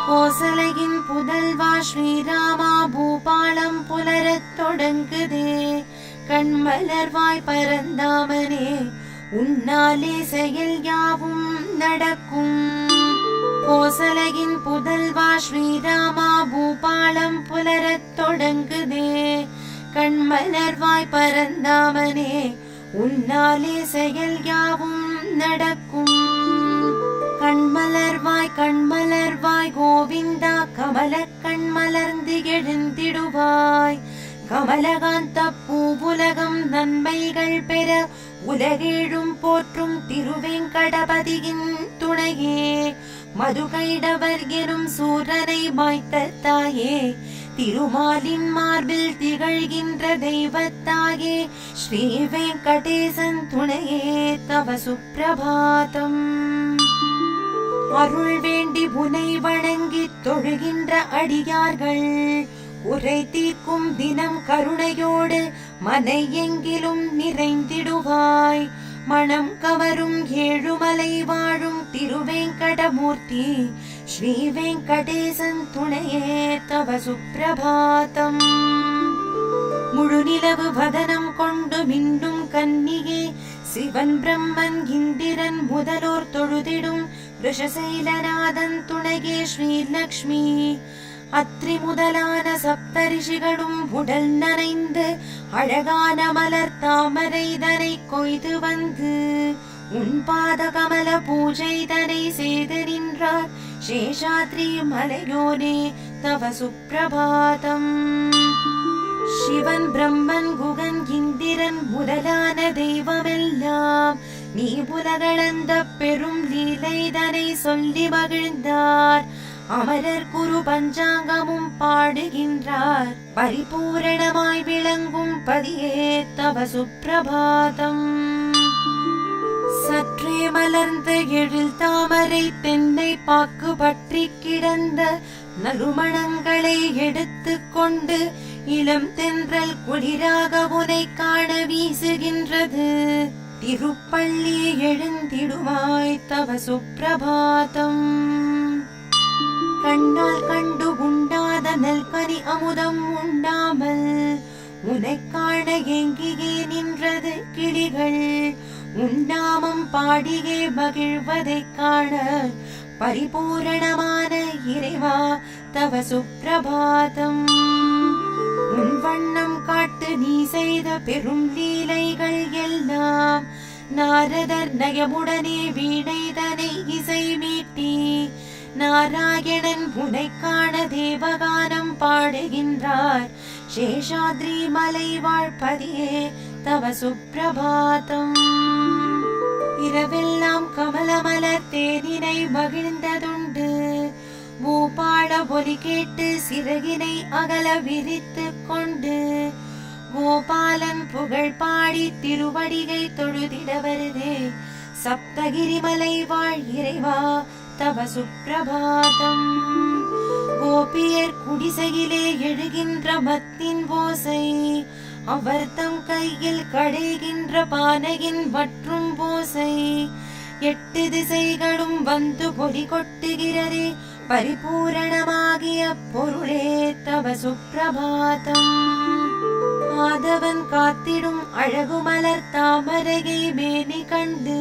கோசலையின் புதல்வா ஸ்ரீராமா பூபாலம் புலரத் தொடங்குதே. கண்மலர்வாய் பரந்தாமனே உன்னாலே செயல் யாவும் நடக்கும். கோசலையின் புதல்வா ஸ்ரீராமா பூபாலம் புலரத் தொடங்குதே. கண்மலர்வாய் பரந்தாமனே உன்னாலே செயல் யாவும் நடக்கும். கண்மலர்வாய் கண்மலர்வாய் கோவிந்தா கமல கண்மலர்ந்து எழுந்திடுவாய். கமலகாந்த பூவுலகம் நன்மைகள் பெற உலகேழும் போற்றும் திருவேங்கடபதியின் துணையே. மதுகைடவர் எனும் சூரனை மாய்த்த தாயே, திருமாலின் மார்பில் திகழ்கின்ற தெய்வத்தாயே, ஸ்ரீ வெங்கடேசன் துணையே தவ சுப்பிரபாதம். அருள் வேண்டி புனை வணங்கித் தொழுகின்ற அடியார்கள் உரை தீர்க்கும் தினம் கருணையோடு மனை எங்கிலும் நிறைந்திடுவாய். மனம் கவரும் ஏழுமலை வாழும் திருவேங்கடமூர்த்தி ஸ்ரீ வெங்கடேசன் துணையே தவ சுப்பிரபாதம். முழுநிலவு வதனம் கொண்டு மின்னும் கன்னியே, சிவன் பிரம்மன் இந்திரன் முதலோர் தொழுதிடும் ரிஷசைலநாதன் துணையே ஸ்ரீலக்ஷ்மி. அத்ரி முதலான சப்தரிஷிகளும் உடல் நனைந்து அழகான மலர் தாமரைதனை கொய்து வந்து உன் பாத கமல பூஜைதனை செய்து நின்றார் சேஷாத்ரி மலையோனே தவ சுப்பிரபாதம். சிவன் பிரம்மன் குகன் இந்திரன் முதலான தெய்வமெல்லாம் நீ புலகளந்த பெரும் லீலைதனை சொல்லி மகிழ்ந்தார். அமரர் குரு பஞ்சாங்கமும் பாடுகின்றார். பரிபூரணமாய் விளங்கும் பதியே தவ சுப்பிரபாதம். சற்றே மலர்ந்த எழில் தாமரை தென்னை பாக்கு பற்றி கிடந்த நறுமணங்களை எடுத்துக் கொண்டு இளம் தென்றல் குளிராக உனை காண வீசுகின்றது. திருப்பள்ளி எழுந்திடுவாய் தவ சுப்பிரபாதம். கண்ணால் கண்டு உண்டாத நல்கனி அமுதம் உண்டாமல் உனை காண எங்கியே நின்றது கிளிகள். உன்னாமம் பாடியே மகிழ்வதை காண பரிபூரணமான இறைவா தவ சுப்பிரபாதம். உன் வண்ணம் காட்டு நீ செய்த பெரும் லீலைகள் எல்லாம் நாரதர் நயமுடனே வீணைதனை இசை மீட்டி நாராயணன் உனை காண தேவகானம் பாடுகின்றார். சேஷாத்ரி மலை வாழ்பதியே தவ சுப்பிரபாதம். இரவெல்லாம் கமலமலர் தேனினை மகிழ்ந்ததுண்டு. பூபால ஒலி கேட்டு சிறகினை அகல விரித்து கொண்டு கோபாலன் புகழ் பாடி திருவடிகை தொழுதிட வருதே. சப்தகிரி மலை வாழ் இறைவா தவ சுப்பிரபாதம். கோபியர் குடிசையிலே எழுகின்ற மத்தின் ஓசை, அவர் தம் கையில் கடைகின்ற பானையின் வற்றும் ஓசை, 8 திசைகளும் வந்து பொலி கொட்டுகிறதே. பரிபூரணமாகிய பொருளே தவ சுப்பிரபாதம். ஆதவன் காத்திடும் அழகுமலர் தாமரையை மேனி கண்டு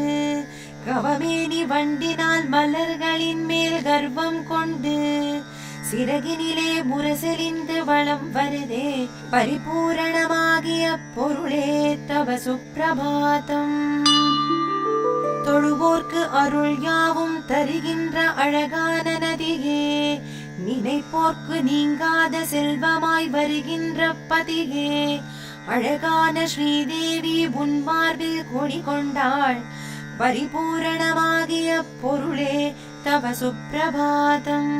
கவமேனி வண்டினால் மலர்களின் மேல் கர்வம் கொண்டு சிறகினிலே முரசெலிந்து வளம் வருதே. பரிபூரணமாகிய பொருளே தவ சுப்பிரபாதம். தொழுவோர்க்கு அருள் யாவும் தருகின்ற அழகான நதியே, நினைப்போர்க்கு நீங்காத செல்வமாய் வருகின்ற பதியே. அழகான ஸ்ரீதேவி உன் மார்பில் கொடி கொண்டாள். பரிபூரணமாகிய பொருளே தவ சுப்பிரபாதம்.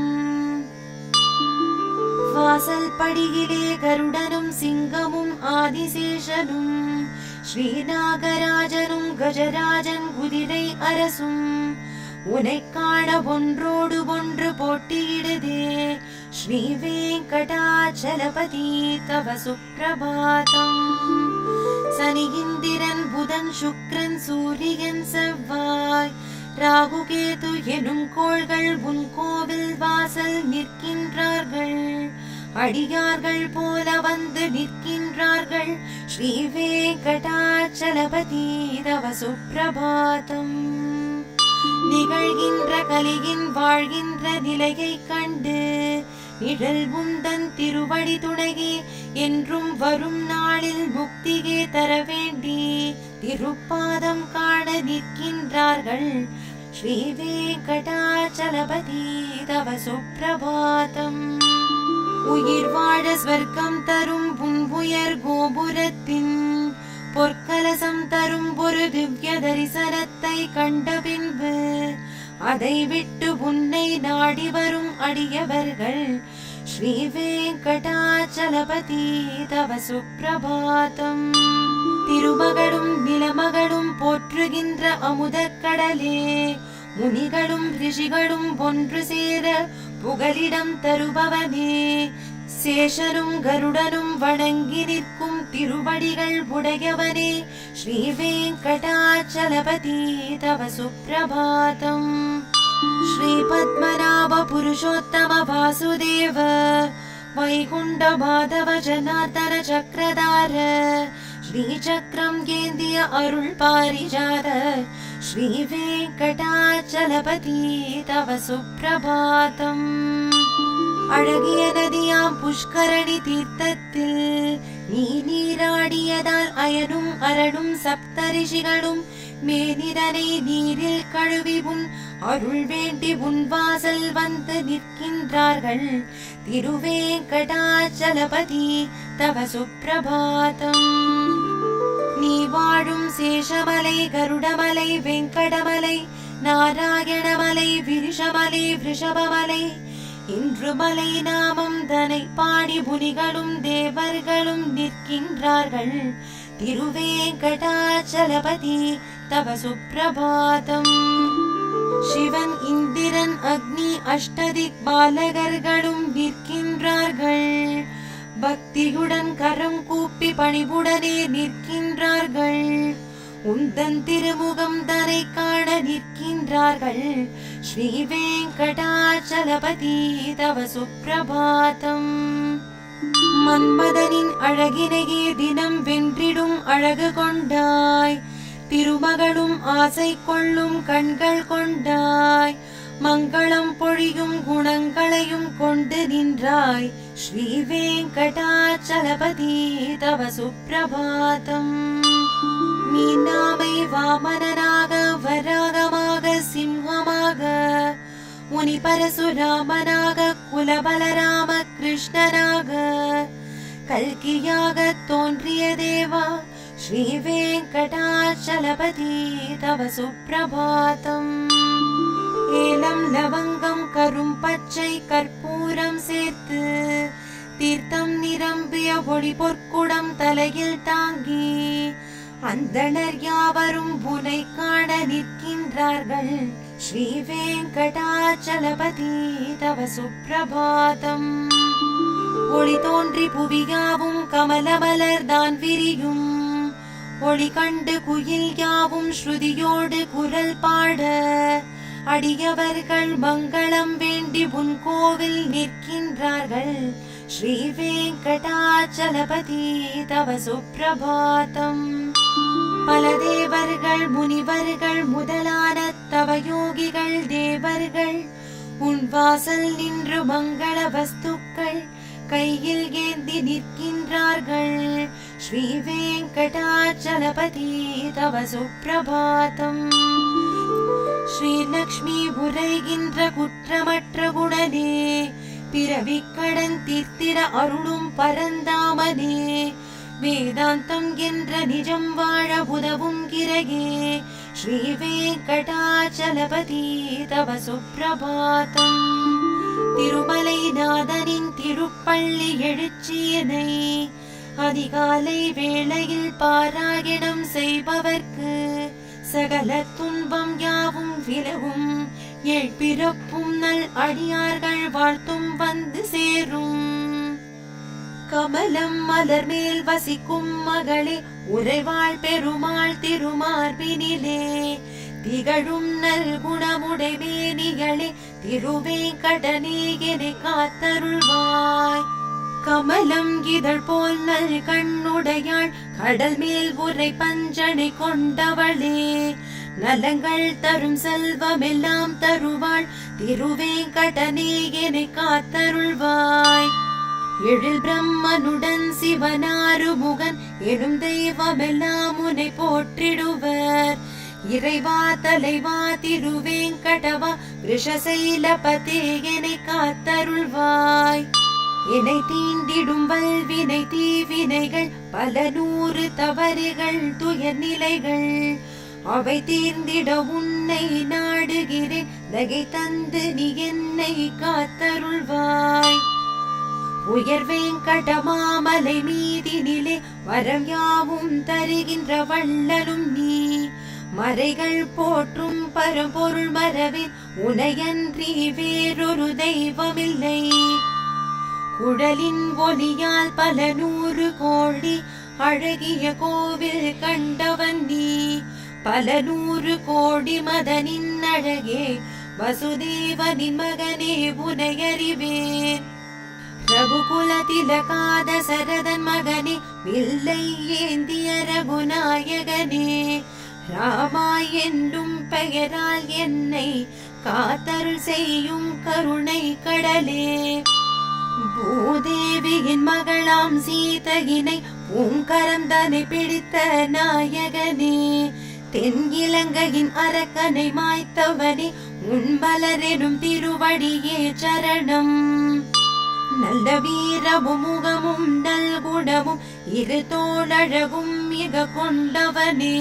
வாசல் படியிலே கருடனும் சிங்கமும் ஆதிசேஷனும் ஸ்ரீநாகராஜனும் கஜராஜன் குதிரை அரசும் உனை காண ஒன்றோடு ஒன்று போட்டியிடுதே. ஸ்ரீ வெங்கடாச்சலபதி தவ சுப்பிரபாதம். சனி இந்திரன் புதன் சுக்ரன் சூரியன் செவ்வாய் ராகு கேது எனும் கோள்கள் உன் கோவில் வாசல் நிற்கின்றார்கள். அடியார்கள் போல வந்து நிற்கின்றார்கள். ஸ்ரீ வெங்கடாச்சலபதி தவ சுப்பிரபாதம். நிகழ்கின்ற கலியின் வாழ்கின்ற நிலையை கண்டு நிழல் உந்தன் திருவடி துணையே என்றும் வரும் நாளில் முக்தியே தர வேண்டி திருப்பாதம் காண நிற்கின்றார்கள். ஸ்ரீ வெங்கடாச்சலபதி தவ சுப்பிரபாதம். உயிர் வாழ ஸ்வர்க்கம் தரும் உன் உயர் கோபுரத்தின் பொற்கலசம் தரும் ஒரு திவ்ய தரிசனத்தை கண்ட பின்பு அதை விட்டு உன்னை நாடி வரும் அடியவர்கள் ஸ்ரீ வெங்கடாச்சலபதி தவ சுப்பிரபாதம். திருமகளும் நிலமகளும் போற்றுகின்ற அமுதக் கடலே, முனிகளும் ரிஷிகளும் ஒன்று சேர புகலிடம் தருபவனே, சேஷரும் கருடனும் வணங்கி நிற்கும் திருவடிகள் உடையவனே, ஸ்ரீ வெங்கடாச்சலபதி தவ சுப்பிரபாதம். ஸ்ரீ பத்மநாப புருஷோத்தம வாசுதேவ வைகுண்ட மாதவ ஜனார்தன சக்கரதார ஸ்ரீ சக்கரம் ஏந்திய அருள் பாரிஜாத ஸ்ரீ வெங்கடாச்சலபதி தவ சுப்பிரபாதம். அழகிய நதியாம் புஷ்கரணி தீர்த்தத்தில் நீ நீராடியதால் அயனும் அரணும் சப்தரிஷிகளும் மேனிதனை நீரில் கழுவி உன் அருள் வேண்டி உன் வாசல் வந்து நிற்கின்றார்கள். திருவேங்கடாச்சலபதி தவ சுப்பிரபாதம். நீ வாழும் சேஷமலை, கருடமலை, வெங்கடமலை, நாராயணமலை, விருஷமலை, விருஷபமலை, இன்று மலை நாமம் தனை பாடி புனிகளும் தேவர்களும் நிற்கின்றார்கள். திருவேங்கடாச்சலபதி தவ சுப்பிரபாதம். சிவன், இந்திரன், அக்னி, அஷ்டதிக் பாலகர்களும் நிற்கின்றார்கள். பக்தியுடன் கரம் கூப்பி பணிவுடனே நிற்கின்றார்கள். உந்தன் திருமுகம் தனை காண நிற்கின்றார்கள். ஸ்ரீ வெங்கடாச்சலபதி தவ சுப்பிரபாதம். மன்மதனின் அழகினையே தினம் வென்றிடும் அழகு கொண்டாய். திருமகளும் ஆசை கொள்ளும் கண்கள் கொண்டாய். மங்களம் பொழியும் குணங்களையும் கொண்டு நின்றாய். ஸ்ரீ வெங்கடாச்சலபதி தவ சுப்பிரபாதம். மீனாமை வாமனனாக, வராகமாக, சிம்ஹமாக, முனி பரசுராமனாக, குலபலராம கிருஷ்ணனாக, கல்கியாக தோன்றிய தேவா ஸ்ரீ வெங்கடாச்சலபதி தவ சுப்பிரபாதம். ஏலம், லவங்கம், கரும் பச்சை கற்பூரம் சேர்த்து தீர்த்தம் நிரம்பிய ஒளி பொற்குடம் தலையில் தாங்கி அந்தணர் யாவரும் புனை காண நிற்கின்றார்கள். ஸ்ரீ வெங்கடாச்சலபதி தவ சுப்பிரபாதம். ஒளி தோன்றி புவியாவும் கமலமலர் தான் விரியும். ஒளி கண்டு குயில் யாவும் ஸ்ருதியோடு குரல் பாட அடியவர்கள் மங்களம் வேண்டி உன் கோவில் நிற்கின்றார்கள். ஸ்ரீ வெங்கடாச்சலபதி தவ சுப்பிரபாதம். பல தேவர்கள், முனிவர்கள் முதலான தவயோகிகள் தேவர்கள் உன் வாசல் நின்று மங்கள வஸ்துக்கள் கையில் ஏந்தி நிற்கின்றார்கள். ஸ்ரீ வெங்கடாச்சலபதி தவ சுப்பிரபாதம். ஸ்ரீ லக்ஷ்மி உரைகின்ற குற்றமற்ற குணனே, பிறவிக்கடன் தீர்த்திட அருளும் பரந்தாமனே, வேதாந்தம் என்ற நிஜம் வாழ உதவும் கிரகே ஸ்ரீ வெங்கடாச்சலபதி தவ சுப்பிரபாதம். திருமலை நாதனின் திருப்பள்ளி எழுச்சியனை அதிகாலை வேளையில் பாராயணம் செய்பவர்க்கு சகல துன்பம் யாவும் விலகும். பிறப்பும் நல் அடியார்கள் வாழ்த்தும் வந்து சேரும். கமலம் மலர் மேல் வசிக்கும் மகளே, உறைவாள் பெருமாள் திருமார்பினிலே திகழும் நல்குணமுடை மேனிகளே திருவேங்கடனே என்னை காத்தருள்வாய். கமலம் இதழ் போல் நல் கண்ணுடையாள் கடல் மேல் உரை பஞ்சனை கொண்டவளே நலங்கள் தரும் செல்வமெல்லாம் தருவாள் திருவேங்கடனே என்னை காத்தருள்வாய். எழில் பிரம்மனுடன் சிவனாறு முகன் எனும் தெய்வமெல்லாம் உன்னை போற்றிடுவர். இறைவா தலைவா திருவேங்கடவா ரிஷசைலபதே என்னை காத்தருள்வாய். என்னை தீண்டிடும் வல்வினை தீவினைகள் பல நூறு தவறுகள் துயர் நிலைகள் அவை தீர்ந்திட உன்னை நாடுகிறேன். நகை தந்து நீ என்னை காத்தருள்வாய். உயர் வேங்கடமாமலை மீதினிலே வரம் யாவும் தருகின்ற வள்ளலும் நீ. மறைகள் போற்றும் பரம்பொருள் மரபின் உனையன்றி வேறொரு தெய்வமில்லை. குழலின் ஒலியால் பல நூறு கோடி அழகிய கோவில் கண்டவன் நீ. பல நூறு கோடி மதனின் அழகே வசுதேவனின் மகனே உனையறிவேன். ரகுகுல திலகாத சரதன் மகனே வில்லை ஏந்திய ரகுநாயகனே ராமாய் என்னும் பெயரால் என்னை காத்தருள் செய்யும் கருணை கடலே. பூதேவியின் மகளாம் சீதையினை பூங்கரம் தன்னை பிடித்த நாயகனே தென் இலங்கையின் அரக்கனை மாய்த்தவனே உன் மலரெனும் திருவடியே சரணம். நல்ல வீரமும் முகமும் நல்குணமும் இரு தோழழகும் மிக கொண்டவனே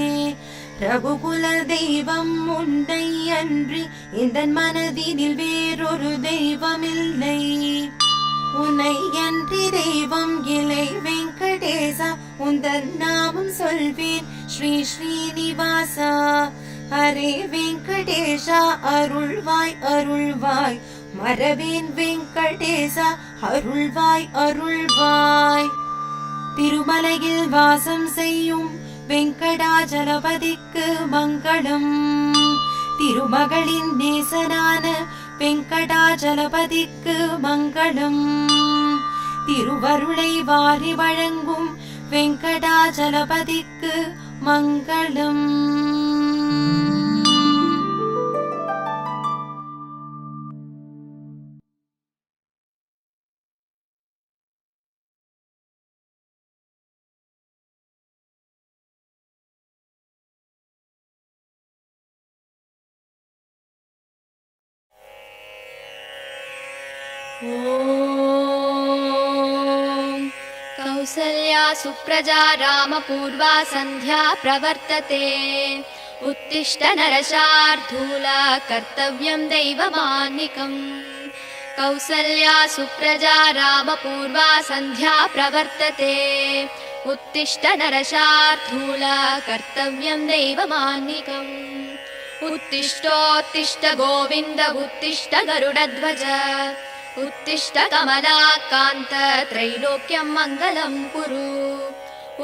ரகுகுல தெய்வம் உன்னை அன்றி இந்த மனதினில் வேறொரு தெய்வமில்லை. உன்னை அன்றி தெய்வம் இலை வெங்கடேசா உந்தன் நாமம் சொல்வேன் ஸ்ரீ ஸ்ரீனிவாசா. ஹரே வெங்கடேஷா அருள்வாய் அருள்வாய் மரவேன் வெங்கடேசா அருள்வாய் அருள்வாய். திருமலையில் வாசம் செய்யும் வெங்கடாஜலபதிக்கு மங்களம். திருமகளின் நேசனான வெங்கடாஜலபதிக்கு மங்களம். திருவருளை வாரி வழங்கும் வெங்கடாஜலபதிக்கு மங்களம். कौसल्या सुप्रजा रामपूर्वा सन्ध्या प्रवर्तते उत्तिष्ठ नरशार्दूला कर्तव्यं दैवमान्निकम्। कौसल्या सुप्रजा रामपूर्वा सन्ध्या प्रवर्तते उत्तिष्ठ नरशार्दूला कर्तव्यं दैवमान्निकम्। उत्तिष्ठोत्तिष्ठ गोविन्द उत्तिष्ठ गरुडध्वज उत्तिष्ठ कमलाकान्त त्रैलोक्यं मङ्गलं कुरु।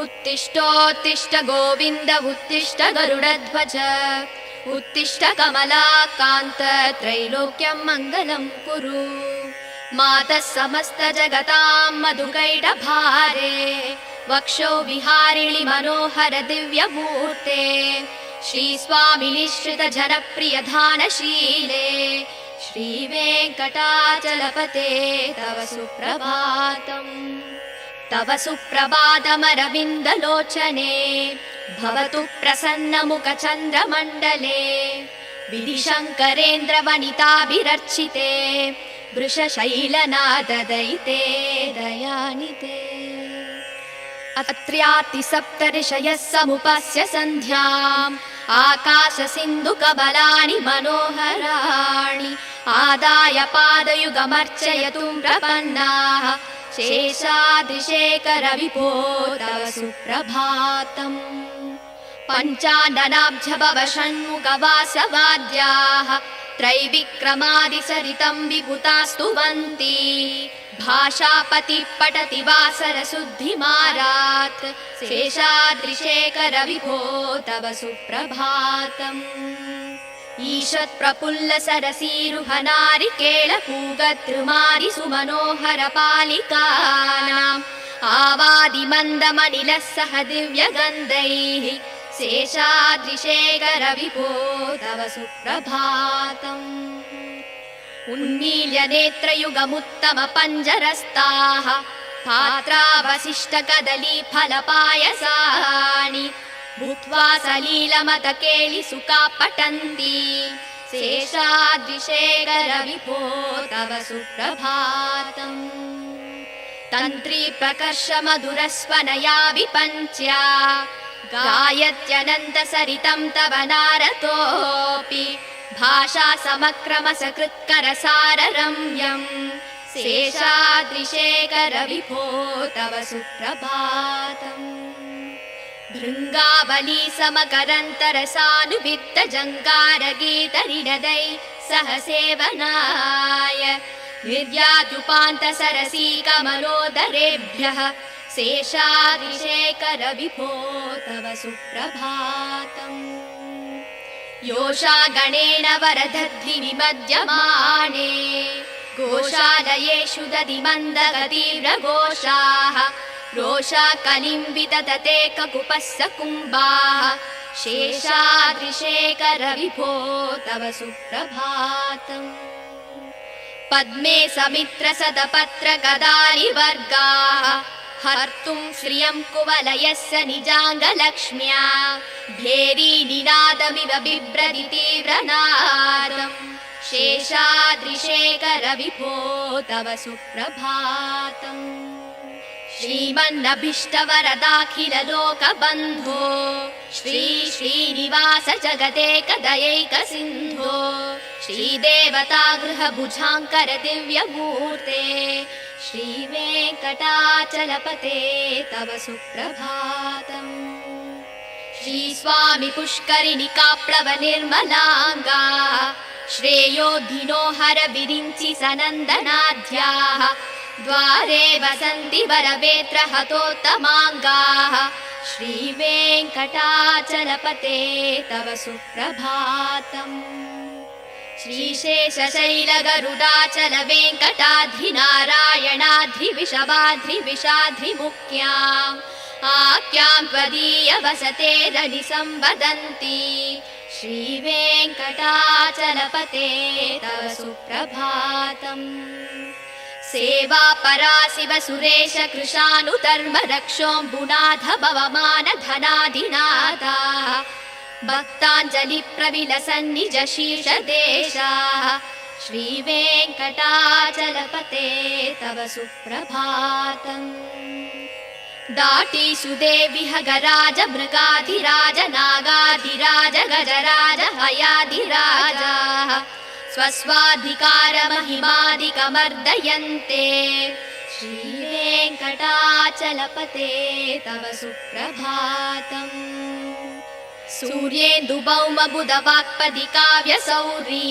उत्तिष्ठोत्तिष्ठ गोविन्द उत्तिष्ठ गरुडध्वज उत्तिष्ठ कमलाकान्त त्रैलोक्यं मङ्गलं कुरु। मातः समस्त जगतां मधुकैटभारे वक्षो विहारिणि मनोहर दिव्यमूर्ते श्रीस्वामिनिश्रित जनप्रिय धानशीले श्रीवेङ्कटाचलपते तव सुप्रभातम्। तव सुप्रभातमरविन्दलोचने भवतु प्रसन्नमुखचन्द्रमण्डले विधिशङ्करेन्द्रवनिताभिरर्चिते वृषशैलनाददयिते दयानिते। अत्र्यातिसप्तऋषयः समुपस्य सन्ध्याम् आकाशसिन्धुकमलानि मनोहराणि आदाय पादयुगमर्चयतुं प्रपन्नाः शेषाद्रिशेखरविभो तव सुप्रभातम्। पञ्चाननाब्जभवषण्मुखवासवाद्याः त्रैविक्रमादिसरितं विभुतास्तुवन्ति भाषापतिः पठति वासरशुद्धिमारात् शेषाद्रिशेखरविभो तव सुप्रभातम्। ईषत्प्रफुल्ल सरसीरुहनारिकेळपूगतृमारि सुमनोहर पालिकानाम् आवादिमन्दमनिलः सह दिव्यगन्धैः शेषाद्रिशेखर विभो तव सुप्रभातम् उन्मील्य नेत्रयुगमुत्तम पञ्जरस्ताः पात्रावशिष्ट कदली फलपायसानि भूत्वा सलीलमतकेलि सुखा पठन्ति शेषाद्रिशेखर विभो तव सुप्रभातम् तन्त्री प्रकर्ष मधुरस्वनया विपञ्च्या गायत्यनन्त सरितं तव नारतोऽपि भाषा समक्रम सकृत्कर साररम्यम् शेषाद्रिशेखर विभो तव सुप्रभातम् भृङ्गावली समकरन्तरसानुवित्त जङ्गारगीतरिणदै सह सेवनाय निर्याद्युपान्त सरसी कमलोदरेभ्यः शेषाद्रिशेखर विभो तव सुप्रभातम् योषा गणेन वरदध्रि विमध्यमाने गोशालयेषु दधिमन्दगतीव्रघोषाः रोषा कलिं विदधते ककुपस्य कुम्भाः शेषाद्रिशेखर विभो तव सुप्रभातम् पद्मे समित्र सदपत्र गदालिवर्गाः हर्तुं श्रियं कुवलयस्य निजाङ्गलक्ष्म्या भेरी निनादमिव बिभ्रति तीव्रनादम् शेषाद्रिशेखर विभो तव सुप्रभातम् श्रीमन्नभीष्टवरदाखिल लोकबन्धो श्री श्रीनिवास जगदेकदयैक सिन्धो श्रीदेवता गृहभुजाङ्कर दिव्यमूर्ते श्रीवेङ्कटाचलपते तव सुप्रभातम् श्रीस्वामि पुष्करिणि काप्लव निर्मलाङ्गा श्रेयोधिनो हर विरिञ्चि सनन्दनाद्याः द्वारे वसन्ति वरवेत्र हतोत्तमाङ्गाः श्रीवेङ्कटाचलपते तव सुप्रभातम् श्रीशेषशैलगरुडाचल वेङ्कटाद्रिनारायणाद्रिविषवाद्रिविषाद्रिमुख्याम् आख्यां त्वदीय वसते रनिसंवदन्ति श्रीवेङ्कटाचलपते तव सुप्रभातम् सेवा परा शिव सुरेश कृशानुधर्म रक्षोऽम्बुनाथ भवमान धनाधिनाथाः भक्ताञ्जलि प्रविलसन्निज शीर्षदेशाः श्रीवेङ्कटाचलपते तव सुप्रभातम् दाटीषु देविह गराज मृगाधिराज नागाधिराज गजराज हयाधिराजाः स्वस्वाधिकार महिमादिकमर्दयन्ते श्रीवेङ्कटाचलपते तव सुप्रभातम् सूर्येन्दुभौम बुधवाक्पदि काव्यसौरी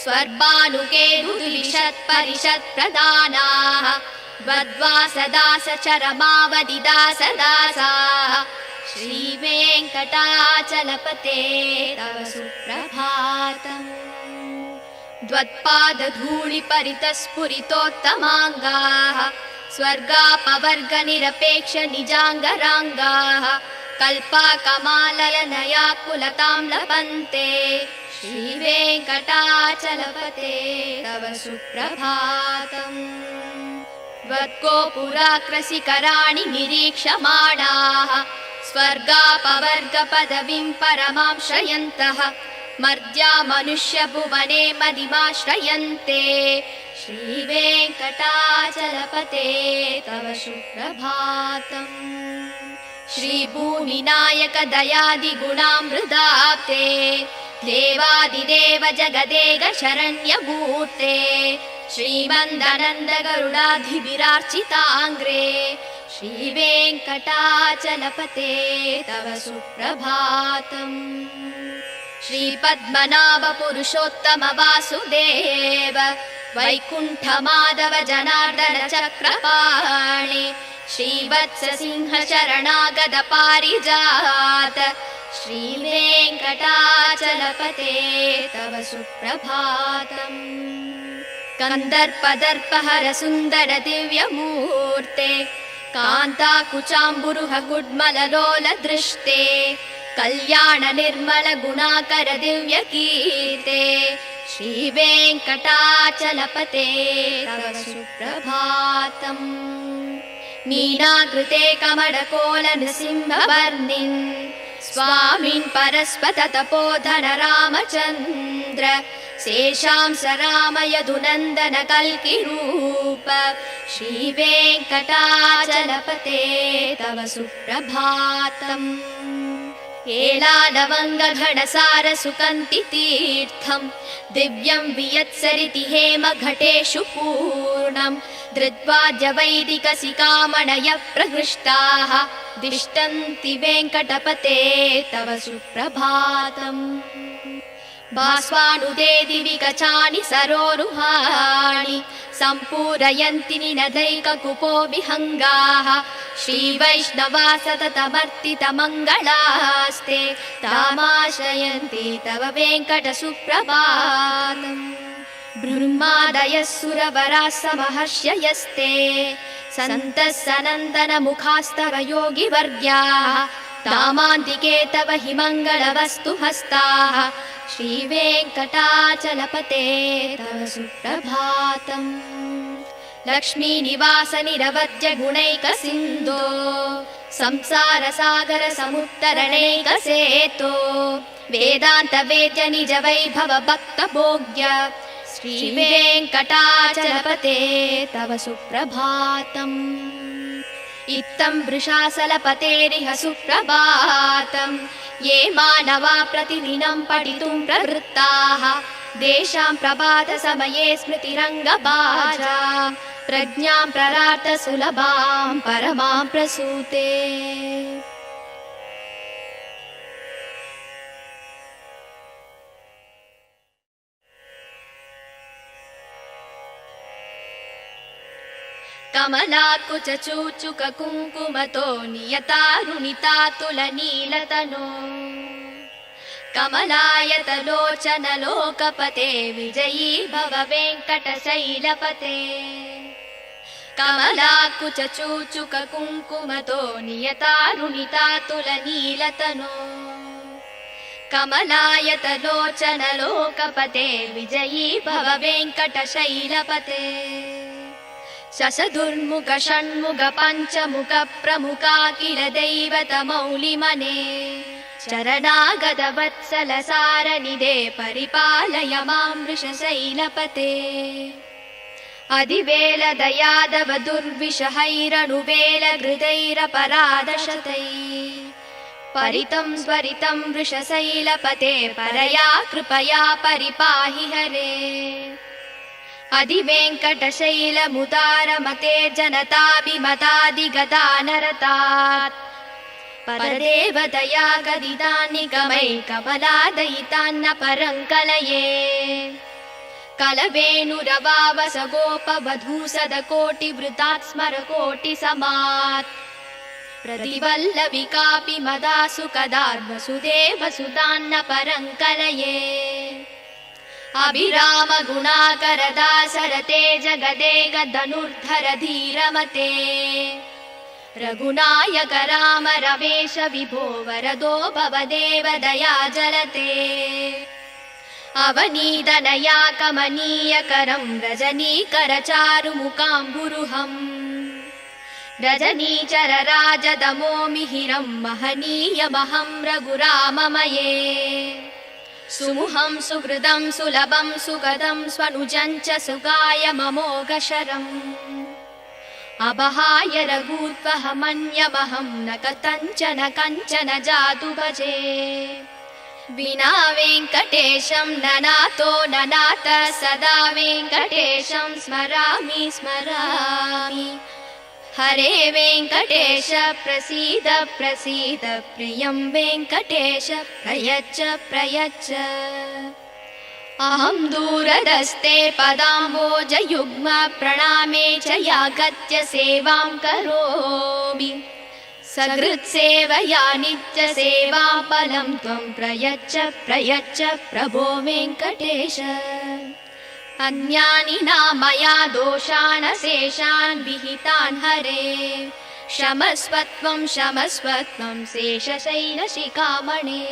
स्वर्भानुकेतुर्विशत् परिषत् प्रदानाः वद्वासदास चरमावधि दासदासाः श्रीवेङ्कटाचलपते तव सुप्रभातम् द्वत्पादधूलिपरितस्फुरितोत्तमाङ्गाः स्वर्गापवर्ग निरपेक्ष निजाङ्गराङ्गाः कल्पाकमाललनया कुलतां लभन्ते श्रीवेङ्कटाचलपते तव सुप्रभातम् त्वत्कोपुराकृशिखराणि निरीक्षमाणाः स्वर्गापवर्ग पदवीं परमां श्रयन्तः मर्त्या मनुष्य भुवने मदिमाश्रयन्ते श्रीवेङ्कटाचलपते तव सुप्रभातम् श्रीभूमिनायक दयादिगुणामृताप्ते देवादिदेव जगदेक शरण्यमूर्ते श्रीमन्दनन्द गरुडाधिभिरार्चिताङ्ग्रे श्रीवेङ्कटाचलपते तव सुप्रभातम् श्रीपद्मनाभ पुरुषोत्तम वासुदेव वैकुण्ठ माधव जनार्दन चक्रपाणि श्रीवत्स सिंह शरणागत पारिजात श्रीवेङ्कटाचलपते तव सुप्रभातम् कन्दर्पदर्पहर सुन्दर दिव्यमूर्ते कान्ताकुचाम्बुरुह गुड्मललोल दृष्टे कल्याण निर्मल गुणाकर दिव्यकीर्ते श्रीवेङ्कटाचलपते तव सुप्रभातम् मीनाकृते कमलकोल नृसिंहवर्णिन् स्वामिन् परस्पत तपोधन रामचन्द्र शेषांस राम यदुनन्दन कल्किरूप श्रीवेङ्कटाचलपते तव सुप्रभातम् एलालवङ्गघनसार सुकन्ति तीर्थम् दिव्यं वियत्सरिति हेम घटेषु पूर्णम् धृत्वाद्य वैदिकसिकामणय प्रहृष्टाः दिष्टन्ति वेङ्कटपते तव सुप्रभातम् भास्वानुदे दिवि कचानि सरोरुहाणि सम्पूरयन्ति निनदैककुपो विहङ्गाः श्रीवैष्णवा सततमर्तितमङ्गलास्ते तामाश्रयन्ति तव वेङ्कटसुप्रभातम् ब्रह्मादयः सुरवराः समहर्षयस्ते सन्तः सनन्दनमुखास्तव योगिवर्ग्याः तामान्तिके तव हि मङ्गलवस्तु हस्ताः श्रीवेङ्कटाचलपते तव सुप्रभातम् लक्ष्मीनिवास निरवद्य गुणैकसिन्धो संसारसागर समुत्तरणैकसेतो वेदान्त वेद्य निज वैभव भक्तभोग्य श्रीवेङ्कटाचलपते तव सुप्रभातम् इत्थं वृषाचलपतेरिह सुप्रभातम् ये मानवा प्रतिदिनं पठितुं प्रवृत्ताः तेषां प्रभातसमये स्मृतिरङ्गभाजा प्रज्ञां प्ररार्थ सुलभां परमां प्रसूते कमलाकुचूचुक कुङ्कुमतो नियतारुणितातुलनीलतनो कमलायतलोचन लोकपते विजयी भव वेङ्कटशैलपते कमलाकुचूचुक कुङ्कुमतो नियतारुणितातुलनीलतनो कमलायतलोचन लोकपते विजयी भव वेङ्कटशैलपते शशदुर्मुख षण्मुख पञ्चमुख प्रमुखाखिल दैवतमौलिमने शरणागत वत्सल सारनिधे परिपालय मां वृषशैलपते अधिवेल दयादव दुर्विषहैरनुवेल हृदैरपराधशतैः परितं स्वरितं वृषशैलपते परया कृपया परिपाहि हरे अधिवेङ्कटशैलमुदारमते जनताभिमतादिगदानरतात् परदेवतया गदितान्निगमै कमलादयितान्न परङ्कलये कलवेणुरवावस गोपवधूसदकोटिवृतात् स्मरकोटिसमात् प्रतिवल्लविकापि मदासु कदार्वसुदेवसुतान्न परङ्कलये अभिराम गुणाकरदासरते जगदेग धनुर्धर धीरमते रघुनायक राम रमेश विभो वरदो भवदेव दया जलते अवनीदनया कमनीयकरं रजनीकर चारुमुकाम्बुरुहम् रजनीचर राजदमो मिहिरं महनीयमहं रघुराममये सुमुहं सुहृदं सुलभं सुगदं स्वनुजं च सुगाय ममोघशरम् अबहाय रघूत्वहमन्यमहं न कथञ्चन कञ्चन जातु भजे विना वेङ्कटेशं ननातो ननाथ सदा वेङ्कटेशं स्मरामि स्मरामि हरे वेङ्कटेश प्रसीद प्रसीद प्रियं वेङ्कटेश प्रयच्छ प्रयच्छ अहं दूरदस्ते पदाम्बोजयुग्म प्रणामे च यागत्य सेवां करोमि सकृत्सेवया नित्यसेवां फलं त्वं प्रयच्छ प्रयच्छ प्रभो वेङ्कटेश अज्ञानिना मया दोषान् शेषान् विहितान् हरे क्षमस्वत्वं क्षमस्वत्वं शेषशैलशिखामणे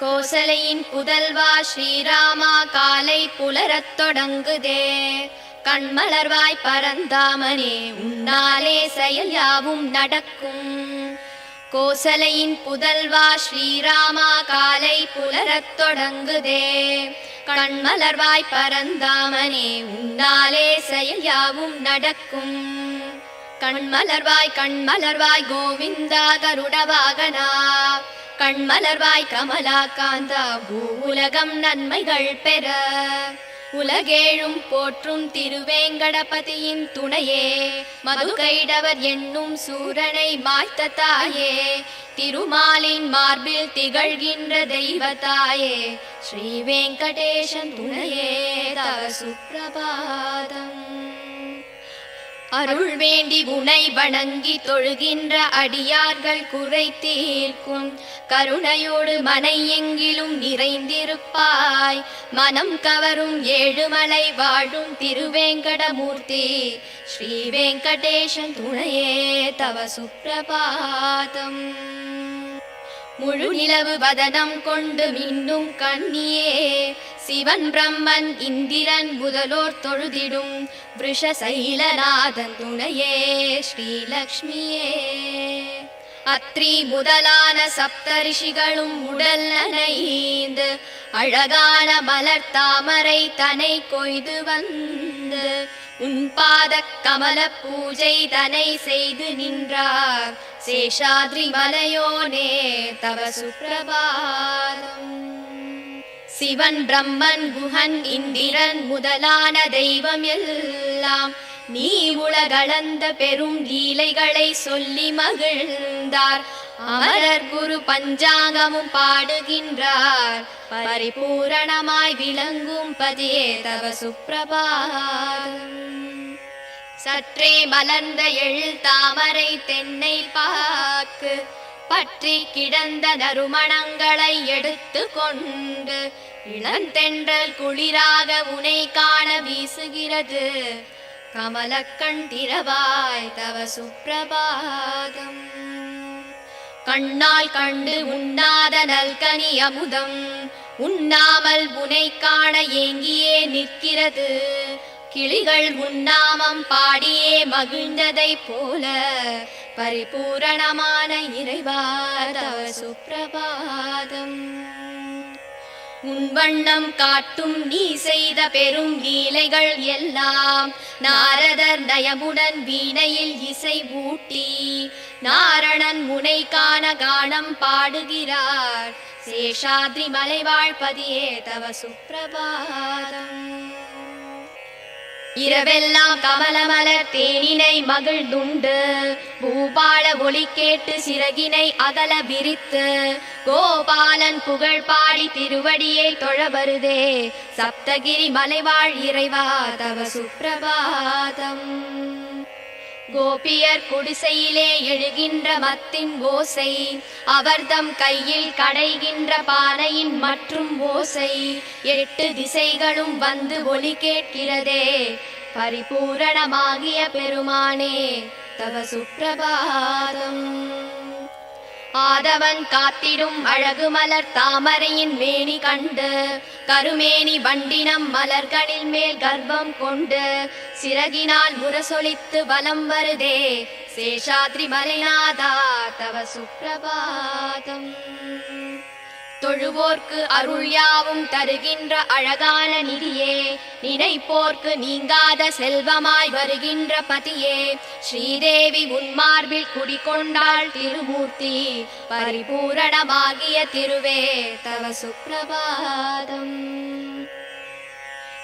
கோசலையின் புதல்வா ஸ்ரீராமா காலை புலரத் தொடங்குதே கண்மலர்வாய் பரந்தாமனே உன்னாலே செயல் யாவும் நடக்கும் கோசலையின் புதல்வா ஸ்ரீராமா காலை புலரத் தொடங்குதே கண்மலர்வாய் பரந்தாமனே உன்னாலே செயல் யாவும் நடக்கும் கண்மலர்வாய் கோவிந்தா கருடவாகனா கண்மலர்வாய் கமலா காந்தா பூவுலகம் நன்மைகள் பெற உலகேழும் போற்றும் திருவேங்கடபதியின் துணையே மதுகைடவர் என்னும் சூரனை மாய்த்த தாயே திருமாலின் மார்பில் திகழ்கின்ற தெய்வத்தாயே ஸ்ரீ வெங்கடேசன் துணையே தவ சுப்பிரபாதம் அருள் வேண்டி உனை வணங்கி தொழுகின்ற அடியார்கள் குறை தீர்க்கும் கருணையோடு மனை எங்கிலும் நிறைந்திருப்பாய் மனம் கவரும் ஏழுமலை வாழும் திருவேங்கடமூர்த்தி ஸ்ரீ வெங்கடேசன் துணையே தவ சுப்பிரபாதம் முழு நிலவு வதனம் கொண்டு மின்னும் கண்ணியே சிவன் பிரம்மன் இந்திரன் முதலோர் தொழுதிடும் விருஷசைலநாதன் துணையே ஸ்ரீலக்ஷ்மியே அத்ரி முதலான சப்தரிஷிகளும் உடல் நனைந்து அழகான மலர் தாமரை தனை கொய்து வந்து உன் பாத கமல பூஜை தனை செய்து நின்றார் சேஷாத்ரி மலையோனே தவ சுப்பிரபாதம் சிவன் பிரம்மன் குஹன் இந்திரன் முதலான தெய்வம் எல்லாம் நீ உலகளந்த பெரும் லீலைகளை சொல்லி மகிழ்ந்தார் அமரர் குரு பஞ்சாங்கமும் பாடுகின்றார் பரிபூரணமாய் விளங்கும் பதியே தவ சுப்பிரபாதம் சற்றே மலர்ந்த எழில் தாமரை தென்னை பாக்கு பற்றி கிடந்த நறுமணங்களை எடுத்து கொண்டு இளந்தென்றல் குளிராக உனை காண வீசுகிறது கமலக்கண் திறவாய் தவ சுப்பிரபாதம் கண்ணால் கண்டு உண்ணாத நல்கனி அமுதம் உண்ணாமல் உனை காண ஏங்கியே நிற்கிறது கிளிகள் உன்னாமம் பாடியே மகிழ்ந்ததை போல பரிபூரணமான இறைவா தவ சுப்பிரபாதம் உன் வண்ணம் காட்டும் நீ செய்த பெரும் லீலைகள் எல்லாம் நாரதர் நயமுடன் வீணையில் இசை ஊட்டி நாரணன் முனை காண கானம் பாடுகிறார் சேஷாத்ரி மலைவாழ்பதியே தவ சுப்பிரபாதம் இரவெல்லாம் கமலமலர் தேனினை மகிழ்ந்துண்டு பூபால ஒளி கேட்டு சிறகினை அகல விரித்து கோபாலன் புகழ் பாடி திருவடியை தொழ வருதே சப்தகிரி மலைவாழ் இறைவா தவ சுப்பிரபாதம் கோபியர் குடிசையிலே எழுகின்ற மத்தின் ஓசை அவர்தம் கையில் கடைகின்ற பானையின் மற்றும் ஓசை எட்டு திசைகளும் வந்து ஒலி கேட்கிறதே பரிபூரணமாகிய பெருமானே தவ சுப்பிரபாதம் ஆதவன் காத்திடும் அழகு மலர் தாமரையின் மேனி கண்டு கருமேனி வண்டினம் மலர்களில் மேல் கர்ப்பம் கொண்டு சிறகினால் முரசொலித்து வலம் வருதே சேஷாத்ரி மலைநாதா தவ சுப்பிரபாதம் தொழுவோர்க்கு அருள் யாவும் தருகின்ற அழகான நிதியே நினைப்போர்க்கு நீங்காத செல்வமாய் வருகின்ற பதியே ஸ்ரீதேவி உன்மார்பில் குடிகொண்டாள் திருமூர்த்தி பரிபூரணமாகிய திருவே தவ சுப்பிரபாதம்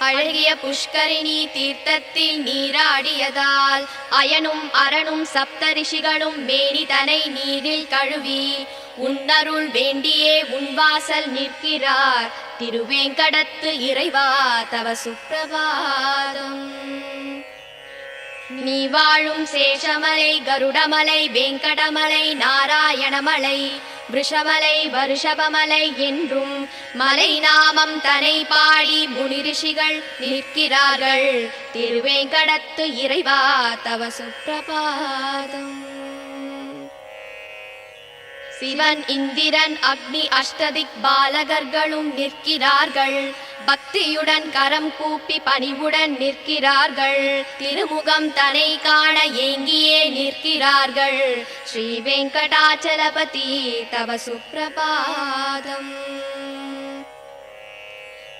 அழகிய புஷ்கரிணி தீர்த்தத்தில் நீராடியதால் அயனும் அரணும் சப்தரிஷிகளும் மேனி தனை நீரில் கழுவி உன்னருள் வேண்டியே உன் வாசல் நிற்கிறார் திருவேங்கடத்து இறைவா தவ சுப்பிரபாதம். நீ வாழும் சேஷமலை கருடமலை வேங்கடமலை நாராயணமலை விருஷமலை வருஷபமலை என்றும் மலை நாமம் தனை பாடி முனி ரிஷிகள் நிற்கிறார்கள் திருவேங்கடத்து இறைவா தவ சுப்பிரபாதம். சிவன் இந்திரன் அக்னி அஷ்டதிக் பாலகர்களும் நிற்கிறார்கள் பக்தியுடன் கரம் கூப்பி பணிவுடன் நிற்கிறார்கள் திருமுகம் தனை காண ஏங்கியே நிற்கிறார்கள் ஸ்ரீ வெங்கடாச்சலபதி தவ சுப்பிரபாதம்.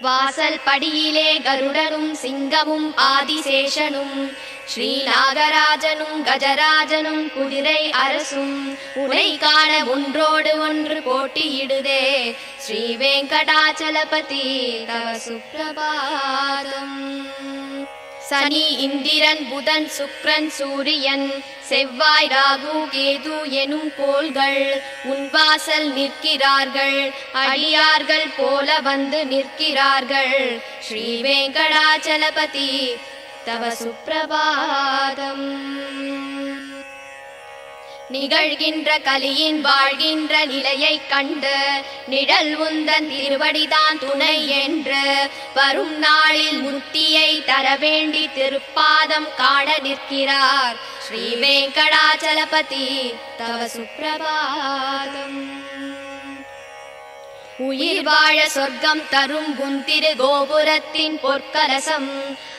வாசல் படியிலே கருடனும் சிங்கமும் ஆதிசேஷனும் ஸ்ரீ நாகராஜனும் கஜராஜனும் குதிரை அரசும் உனை காண ஒன்றோடு ஒன்று போட்டியிடுதே ஸ்ரீ வெங்கடாச்சலபதி தவ சுப்பிரபாதம். சனி இந்திரன் புதன் சுக்கிரன் சூரியன் செவ்வாய் ராகு கேது எனும் கோள்கள் உன் வாசல் நிற்கிறார்கள் அடியார்கள் போல வந்து நிற்கிறார்கள் ஸ்ரீ வெங்கடாச்சலபதி தவ சுப்பிரபாதம். நிகழ்கின்ற கலியின் வாழ்கின்ற நிலையை கண்டு நிழல் உந்தன் திருவடிதான் துணை என்று வரும் நாளில் முக்தியை தர வேண்டி திருப்பாதம் காண நிற்கிறார் ஸ்ரீ வெங்கடாச்சலபதி தவ சுப்பிரபாதம். உயிர் வாழ சொர்க்கம் தரும் உன் திரு கோபுரத்தின் பொற்கலசம்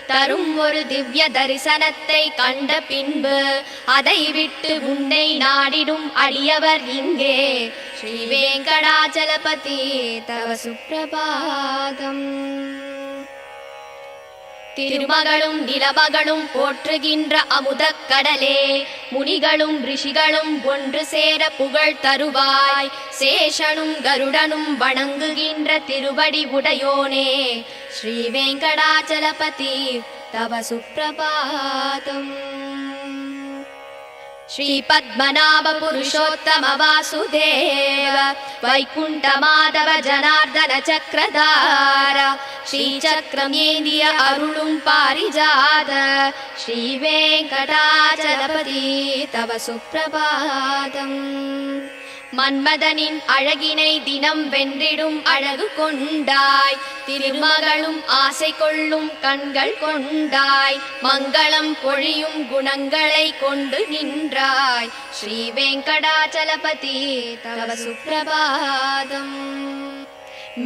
தரும் ஒரு திவ்ய தரிசனத்தை கண்ட பின்பு அதை விட்டு உன்னை நாடிடும் அடியவர் இங்கே ஸ்ரீ வெங்கடாச்சலபதி தவ சுப்பிரபாதம். திருமகளும் நிலமகளும் போற்றுகின்ற அமுதக் கடலே முனிகளும் ரிஷிகளும் ஒன்று சேர புகழ் தருவாய் சேஷனும் கருடனும் வணங்குகின்ற திருவடி உடையோனே ஸ்ரீ வெங்கடாச்சலபதி தவ சுப்பிரபாதம். ஸ்ரீ பத்மநாப புருஷோத்தம வாசுதேவ வைகுண்ட மாதவ ஜனார்தன சக்கரதார ஸ்ரீ சக்கரம் ஏந்திய அருளும் பாரிஜாத ஸ்ரீ வெங்கடாச்சலபதி தவ சுப்பிரபாதம். மன்மதனின் அழகினை தினம் வென்றிடும் அழகு கொண்டாய் திருமகளும் ஆசை கொள்ளும் கண்கள் கொண்டாய் மங்களம் பொழியும் குணங்களை கொண்டு நின்றாய் ஸ்ரீ வெங்கடாச்சலபதி தவ சுப்பிரபாதம்.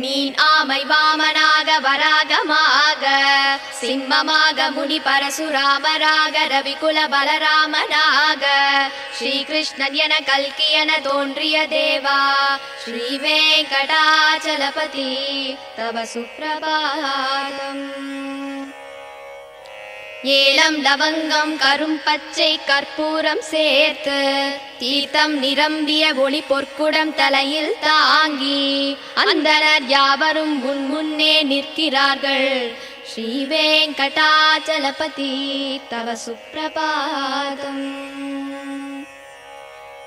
மீன் ஆமை வாமனாக வராகமாக சிம்மமாக முனி பரசுராமராக ரவிகுல பலராமனாக ஸ்ரீகிருஷ்ணன் என கல்கி என தோன்றிய தேவா ஸ்ரீ வெங்கடாச்சலபதி தவ சுப்பிரபாதம். ஏலம் லவங்கம் கரும் பச்சை கற்பூரம் சேர்த்து தீர்த்தம் நிரம்பிய ஒளி பொற்குடம் தலையில் தாங்கி அந்தனர் யாவரும் உன் முன்னே நிற்கிறார்கள் ஸ்ரீ வெங்கடாச்சலபதி தவ சுப்பிரபாதம்.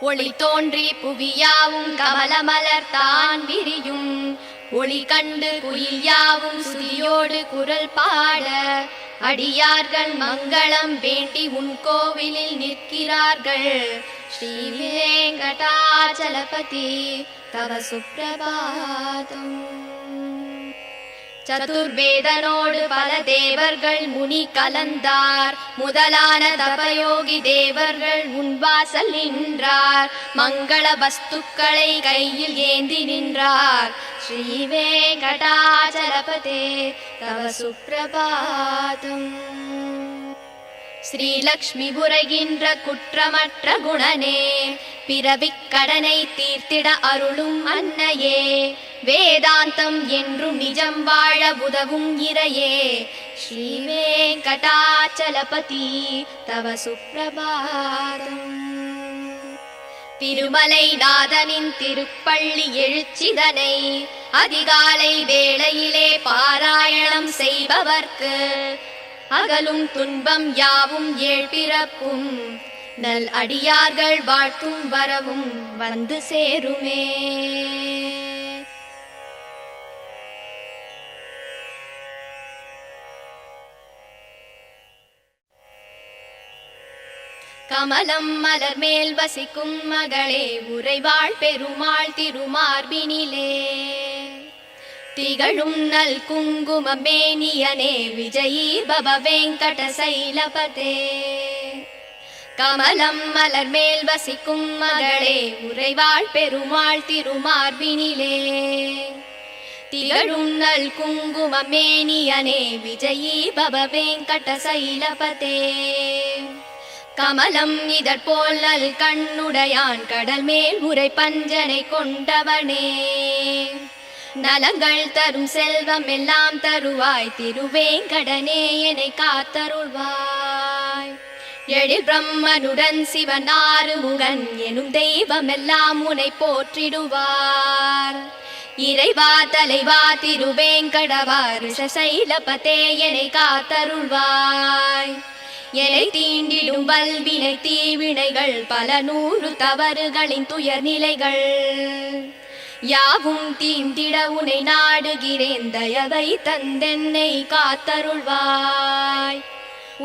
ஒளி தோன்றி புவியாவும் கமலமலர் தான் விரியும் ஒளி கண்டு குயில் யாவும் சுதியோடு குரல் பாட அடியார்கள் மங்களம் வேண்டி உன் கோவிலில் நிற்கிறார்கள் ஸ்ரீ வெங்கடாச்சலபதி தவ சுப்பிரபாதம். சதுர்வேதனோடு பல தேவர்கள் முனி கலந்தார் முதலான தபயோகி தேவர்கள் உன் வாசல் நின்றார் மங்கள வஸ்துக்களை கையில் ஏந்தி நின்றார் ஸ்ரீ வெங்கடாச்சலபதி தவ சுப்பிரபாதம். ஸ்ரீலக்ஷ்மி புரைகின்ற குற்றமற்ற குணனே பிறவிக் கடனை தீர்த்திட அருளும் அன்னையே வேதாந்தம் என்றும் நிஜம் வாழ உதவும் இறையே ஸ்ரீ வெங்கடாச்சலபதி தவ சுப்பிரபாதம். திருமலை நாதனின் திருப்பள்ளி எழுச்சிதனை அதிகாலை வேளையிலே பாராயணம் செய்பவர்க்கு அகலும் துன்பம் யாவும் ஏழ்பிறப்பும் நல் அடியார்கள் வாழ்த்தும் வரவும் வந்து சேருமே. கமலம் மலர் மேல் வசிக்கும் மகளே உறைவாள் பெருமாள் திருமார்பினிலே திகழும் நல் குங்கும மேனியனே விஜயீ பவ வெங்கட சைலபதே. கமலம் மலர் மேல் வசிக்கும் மகளே உறைவாள் பெருமாள் திருமார்பினிலே திகழும் நல் குங்கும மேனியனே விஜயீ பவ வெங்கட சைலபதே. கமலம் இதற்போல் நல் கண்ணுடையான் கடல் மேல் உரை பஞ்சனை கொண்டவனே நலங்கள் தரும் செல்வம் எல்லாம் தருவாய் திருவேங்கடனே என்னை காத்தருள்வாய். எழில் பிரம்மனுடன் சிவன் ஆறுமுகன் எனும் தெய்வம் எல்லாம் உனை போற்றிடுவார். இறைவா தலைவா திருவேங்கடவா ரிஷசைலபதே என்னை காத்தருள்வாய். எலை தீண்டிடும் வல்வினை தீவினைகள் பல நூறு தவறுகளின் துயர் நிலைகள் யாவும் தீண்டிட உனை நாடுகிறேன் தயவை தந்தென்னை காத்தருள்வாய்.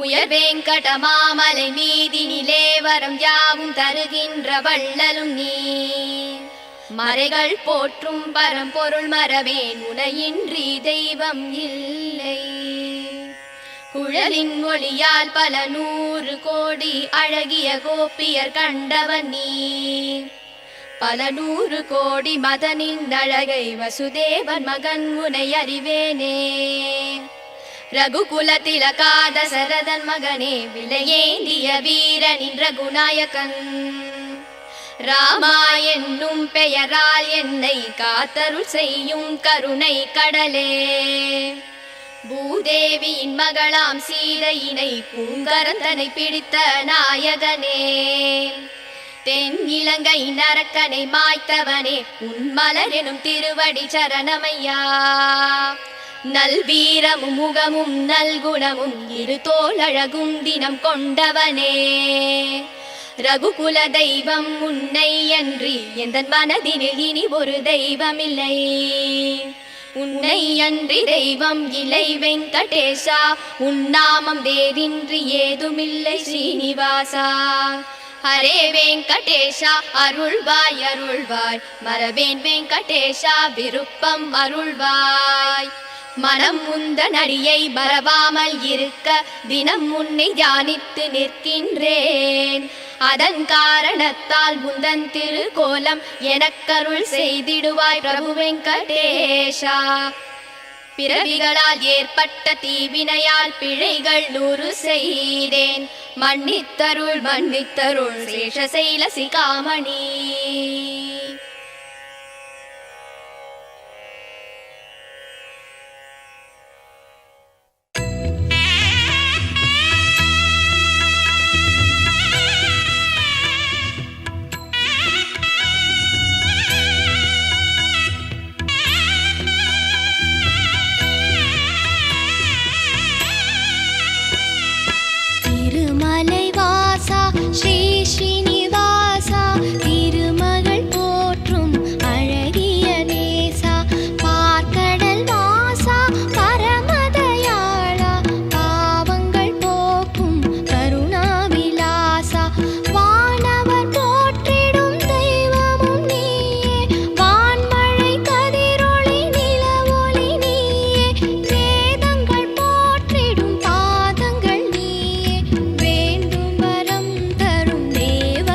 உயர் வேங்கட மாமலை மீதினிலே வரம் யாவும் தருகின்ற வள்ளலும் நீ மறைகள் போற்றும் பரம்பொருள் மறவேன் உனையின்றி தெய்வம் இல்லை. குழலின் ஒளியால் பல நூறு கோடி அழகிய கோபியர் கண்டவன் நீ பல நூறு கோடி மதனின் அழகை வசுதேவன் மகன் உனை அறிவேனே. ரகுகுல திலகாத சரதன் மகனே விலையேந்திய வீரனின் ரகுநாயகன் ராமா என்னும் பெயரால் என்னை காத்தருள் செய்யும் கருணை கடலே. பூதேவியின் மகளாம் சீதையினை பூங்கரந்தனை பிடித்த நாயகனே தென் இலங்கை நரக்கனை மாய்த்தவனே உன் மலர் எனும் திருவடி சரணமையா. நல்வீரமும் முகமும் நல்குணமும் இரு தோளழகும் தினம் கொண்டவனே ரகுகுல தெய்வம் உன்னை அன்றி எந்தன் மனதினில் இனி ஒரு தெய்வமில்லை. உன்னை அன்றி தெய்வம் இலை வெங்கடேஷா உன் நாமம் வேறின்றி ஏதுமில்லை ஸ்ரீனிவாசா. ஹரே வெங்கடேஷா அருள்வாய் அருள்வாய் மரவேன் வெங்கடேஷா விருப்பம் அருள்வாய். மனம் முந்தன் அடியை மறவாமல் இருக்க தினம் உன்னை தியானித்து நிற்கின்றேன். அதன் காரணத்தால் முந்தன் திருக்கோலம் எனக்கருள் செய்திடுவாய் பிரபு வெங்கடேஷா. பிறவிகளால் ஏற்பட்ட தீவினையால் பிழைகள் 100 செய்தேன். மன்னித்தருள் மன்னித்தருள் சேஷசைல சிகாமணி. வேண்டும் வரம் தரும் தேவ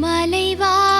மலை வாழ்